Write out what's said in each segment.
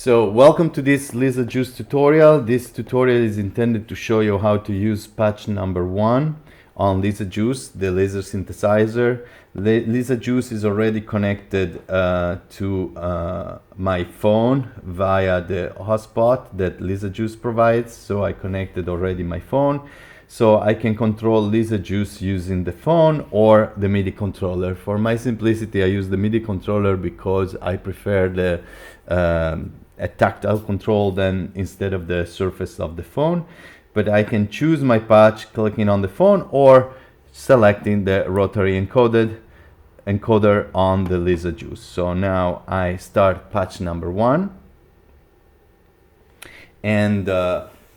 So welcome to this LizaJuice tutorial. This tutorial is intended to show you how to use patch number 1 on LizaJuice, the laser synthesizer. LizaJuice is already connected to my phone via the hotspot that LizaJuice provides. So I connected already my phone. So I can control LizaJuice using the phone or the MIDI controller. For my simplicity, I use the MIDI controller because I prefer the a tactile control than instead of the surface of the phone. But I can choose my patch clicking on the phone or selecting the rotary encoder on the LizaJuice. So now I start patch number 1, and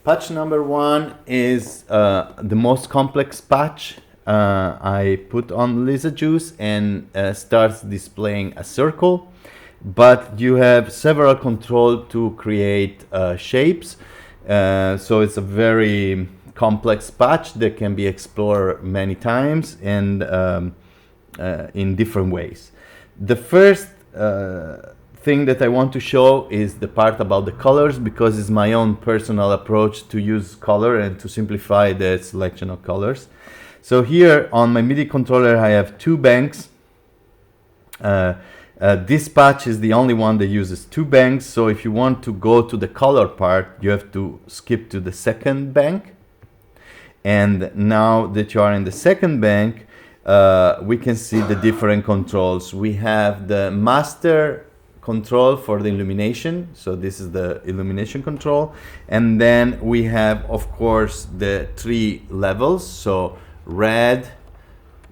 patch number 1 is the most complex patch I put on LizaJuice, and starts displaying a circle. But you have several controls to create shapes. So it's a very complex patch that can be explored many times and in different ways. The first thing that I want to show is the part about the colors, because it's my own personal approach to use color and to simplify the selection of colors. So here on my MIDI controller I have 2 banks. This patch is the only one that uses 2 banks, so if you want to go to the color part, you have to skip to the second bank. And now that you are in the second bank, we can see the different controls. We have the master control for the illumination, so this is the illumination control. And then we have, of course, the 3 levels, so red,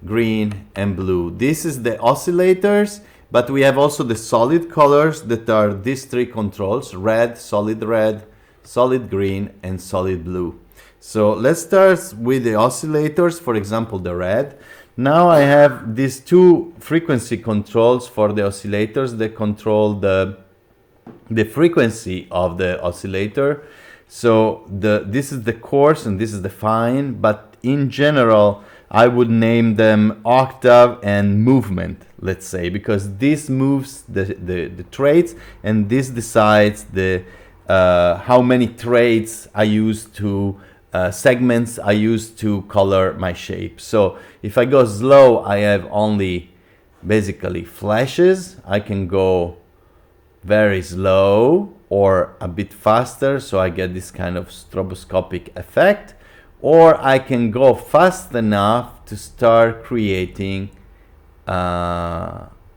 green, and blue. This is the oscillators. But we have also the solid colors that are these 3 controls: red, solid green, and solid blue. So let's start with the oscillators, for example, the red. Now I have these 2 frequency controls for the oscillators that control the frequency of the oscillator. So this is the coarse and this is the fine, but in general, I would name them octave and movement, let's say, because this moves the traits, and this decides the how many traits I use to segments I use to color my shape. So if I go slow, I have only basically flashes. I can go very slow or a bit faster, so I get this kind of stroboscopic effect. Or I can go fast enough to start creating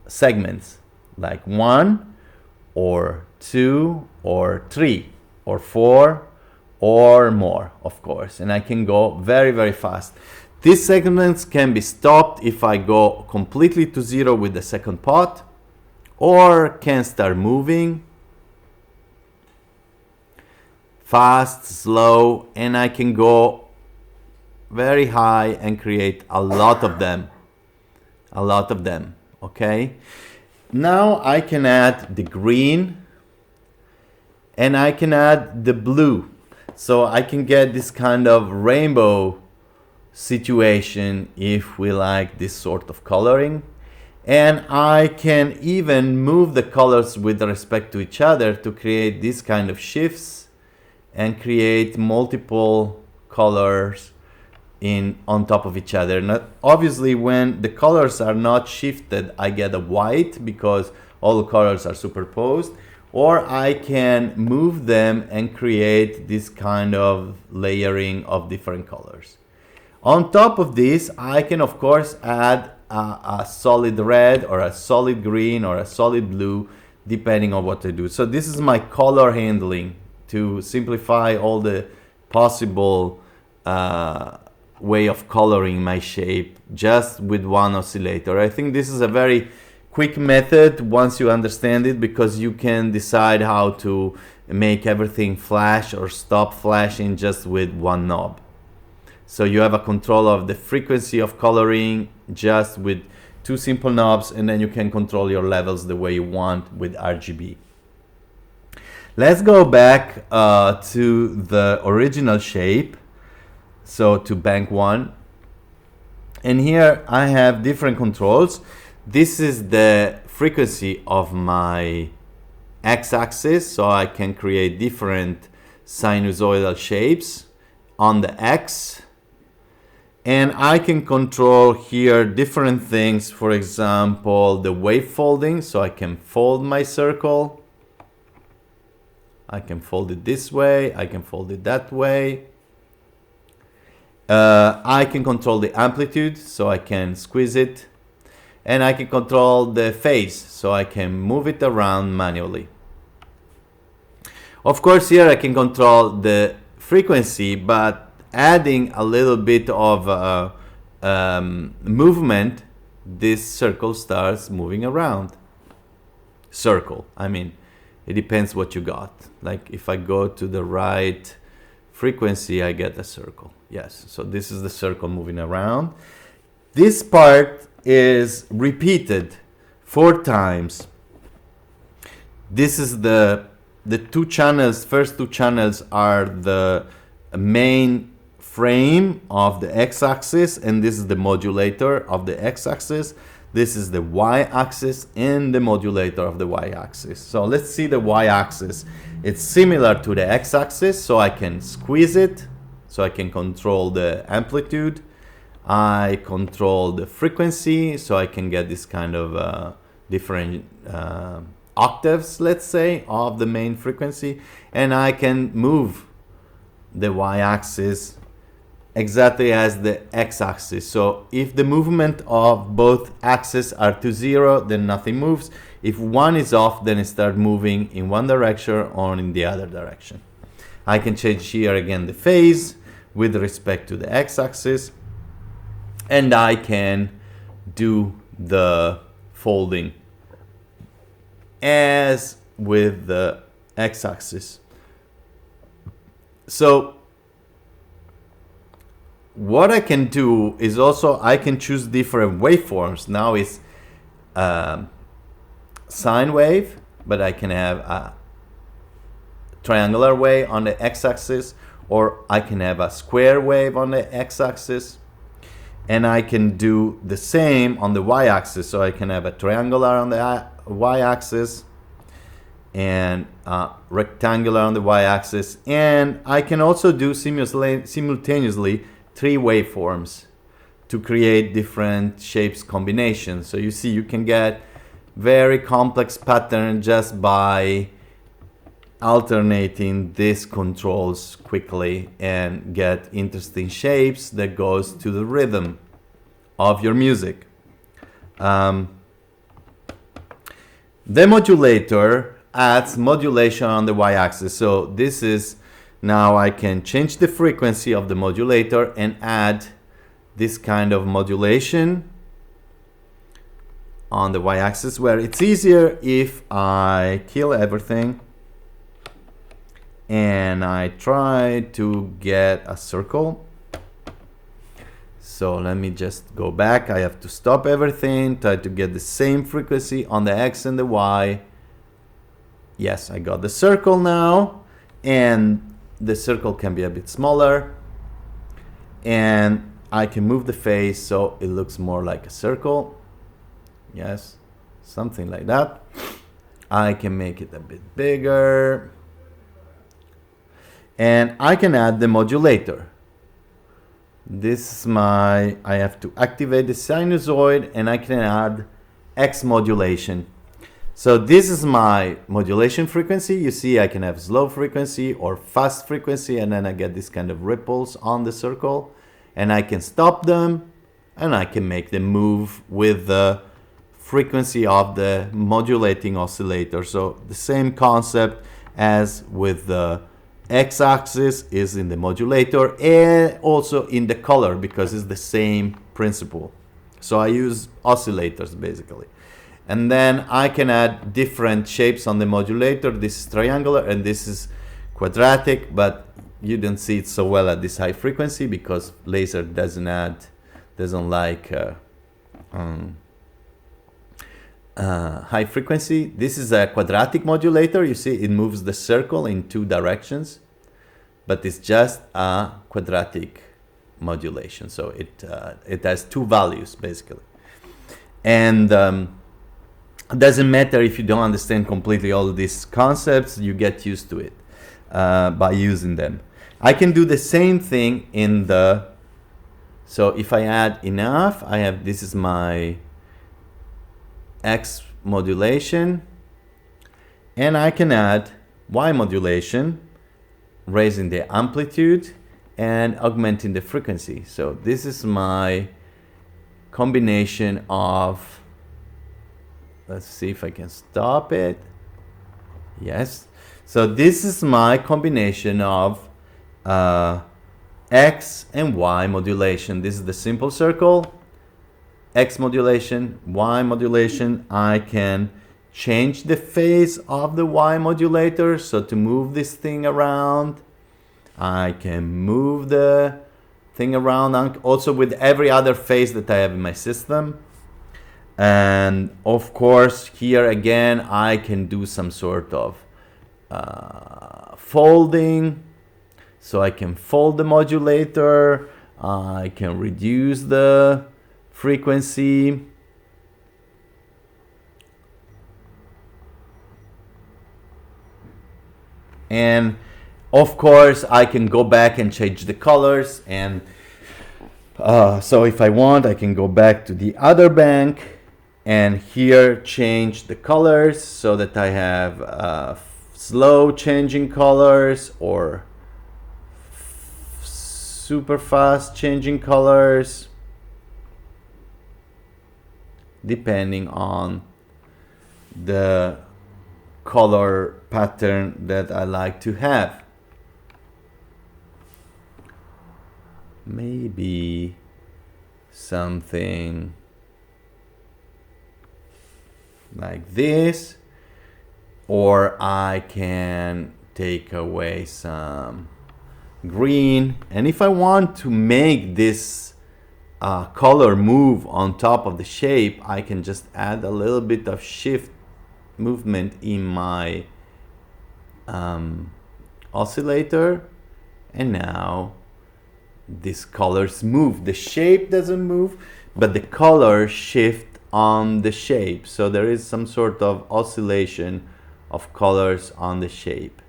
segments, like 1 or 2 or 3 or 4 or more, of course. And I can go very, very fast. These segments can be stopped if I go completely to 0 with the second pot, or can start moving fast, slow, and I can go very high and create a lot of them, okay? Now I can add the green and I can add the blue, so I can get this kind of rainbow situation if we like this sort of coloring. And I can even move the colors with respect to each other to create this kind of shifts and create multiple colors on top of each other. Now, obviously, when the colors are not shifted, I get a white because all the colors are superposed. Or I can move them and create this kind of layering of different colors. On top of this, I can of course add a solid red or a solid green or a solid blue, depending on what I do. So this is my color handling to simplify all the possible way of coloring my shape just with one oscillator. I think this is a very quick method once you understand it, because you can decide how to make everything flash or stop flashing just with one knob. So you have a control of the frequency of coloring just with 2 simple knobs, and then you can control your levels the way you want with RGB. Let's go back to the original shape. So to bank 1, and here I have different controls. This is the frequency of my x-axis, so I can create different sinusoidal shapes on the x. And I can control here different things, for example, the wave folding, so I can fold my circle. I can fold it this way, I can fold it that way. I can control the amplitude, so I can squeeze it. And I can control the phase, so I can move it around manually. Of course, here I can control the frequency, but adding a little bit of movement, this circle starts moving around. Circle, I mean, it depends what you got. Like if I go to the right frequency, I get a circle. Yes, so this is the circle moving around. This part is repeated 4 times. This is the 2 channels. First 2 channels are the main frame of the x-axis, and this is the modulator of the x-axis. This is the y-axis and the modulator of the y-axis. So let's see the y-axis. It's similar to the x-axis, so I can squeeze it, so I can control the amplitude. I control the frequency, so I can get this kind of different octaves, let's say, of the main frequency. And I can move the y-axis exactly as the x-axis. So if the movement of both axes are to 0, then nothing moves. If one is off, then it starts moving in one direction or in the other direction. I can change here again the phase with respect to the x-axis, and I can do the folding as with the x-axis. So what I can do is also I can choose different waveforms. Now it's sine wave, but I can have a triangular wave on the x-axis, or I can have a square wave on the x-axis, and I can do the same on the y-axis. So I can have a triangular on the y-axis and rectangular on the y-axis, and I can also do simultaneously 3 waveforms to create different shapes combinations. So you see, you can get very complex pattern just by alternating these controls quickly and get interesting shapes that goes to the rhythm of your music. The modulator adds modulation on the y-axis. So this is, now I can change the frequency of the modulator and add this kind of modulation on the y-axis, where it's easier if I kill everything and I try to get a circle. So let me just go back. I have to stop everything, try to get the same frequency on the X and the Y. Yes, I got the circle now, and the circle can be a bit smaller, and I can move the face so it looks more like a circle. Yes, something like that. I can make it a bit bigger, and I can add the modulator. This is my, I have to activate the sinusoid, and I can add X modulation. So this is my modulation frequency. You see, I can have slow frequency or fast frequency, and then I get this kind of ripples on the circle, and I can stop them, and I can make them move with the frequency of the modulating oscillator. So the same concept as with the x-axis is in the modulator, and also in the color, because it's the same principle. So I use oscillators basically. And then I can add different shapes on the modulator. This is triangular and this is quadratic, but you don't see it so well at this high frequency because laser doesn't like high frequency. This is a quadratic modulator. You see it moves the circle in 2 directions, but it's just a quadratic modulation. So it has 2 values basically. And It doesn't matter if you don't understand completely all of these concepts, you get used to it by using them. I can do the same thing in the, so if I add enough, I have, this is my X modulation, and I can add Y modulation, raising the amplitude and augmenting the frequency. So this is my combination of, let's see if I can stop it. Yes. So this is my combination of X and Y modulation. This is the simple circle. X modulation, Y modulation. I can change the phase of the Y modulator. So to move this thing around, I can move the thing around also with every other phase that I have in my system. And of course, here again, I can do some sort of folding. So I can fold the modulator. I can reduce the frequency. And of course, I can go back and change the colors. And so if I want, I can go back to the other bank and here change the colors so that I have slow changing colors or super fast changing colors, depending on the color pattern that I like to have. Maybe something like this, or I can take away some green, and if I want to make this color move on top of the shape, I can just add a little bit of shift movement in my oscillator, and now these colors move. The shape doesn't move, but the color shift on the shape. So there is some sort of oscillation of colors on the shape.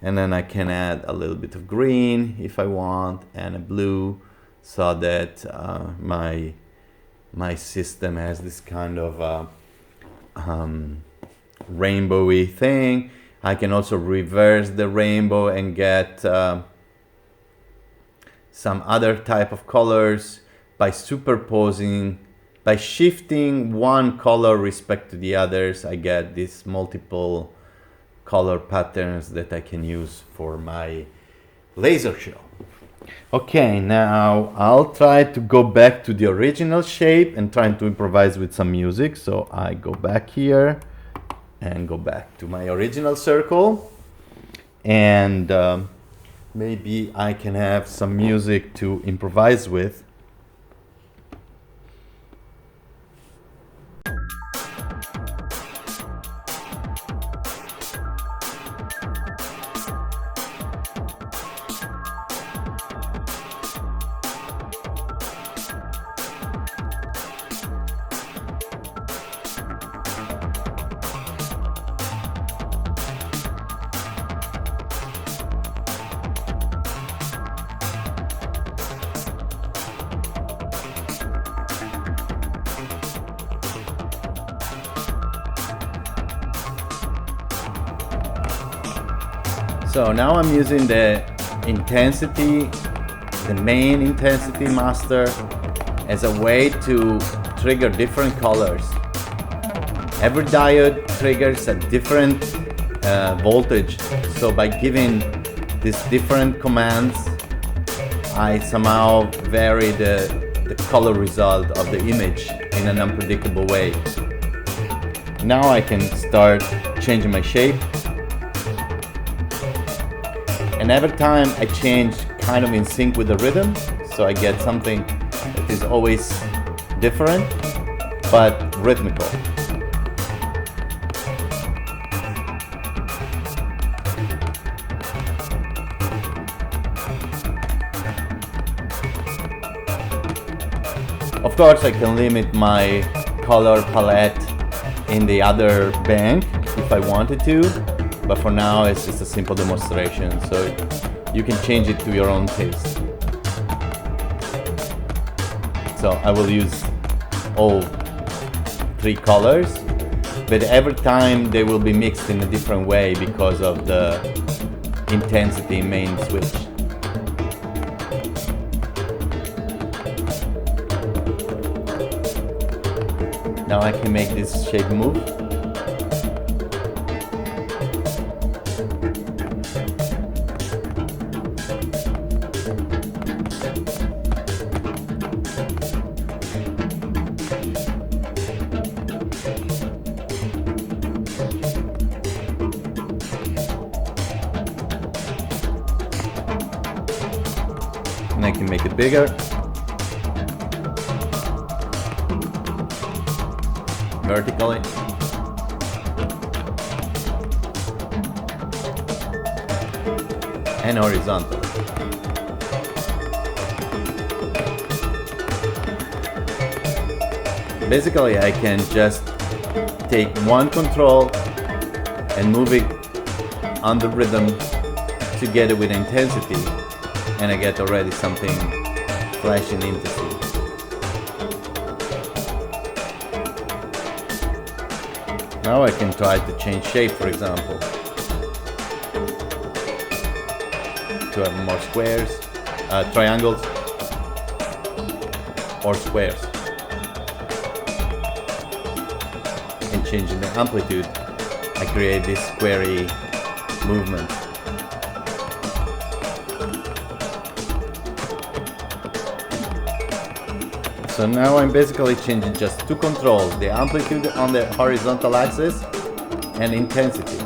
And then I can add a little bit of green if I want, and a blue, so that my system has this kind of rainbowy thing. I can also reverse the rainbow and get some other type of colors by superposing, by shifting one color respect to the others. I get these multiple color patterns that I can use for my laser show. Okay, now I'll try to go back to the original shape and try to improvise with some music. So I go back here and go back to my original circle, and maybe I can have some music to improvise with. So now I'm using the intensity, the main intensity master, as a way to trigger different colors. Every diode triggers a different voltage. So by giving these different commands, I somehow vary the color result of the image in an unpredictable way. Now I can start changing my shape. And every time I change kind of in sync with the rhythm, so I get something that is always different, but rhythmical. Of course, I can limit my color palette in the other bank if I wanted to, but for now it's just a simple demonstration, so you can change it to your own taste. So I will use all 3 colors, but every time they will be mixed in a different way because of the intensity main switch. Now I can make this shape move. And I can make it bigger. Vertically. And horizontal. Basically, I can just take one control and move it on the rhythm together with intensity, and I get already something flashing into it. Now I can try to change shape, for example, to have more squares, triangles, or squares. And changing the amplitude, I create this squarey movement. So now I'm basically changing just 2 controls, the amplitude on the horizontal axis and intensity.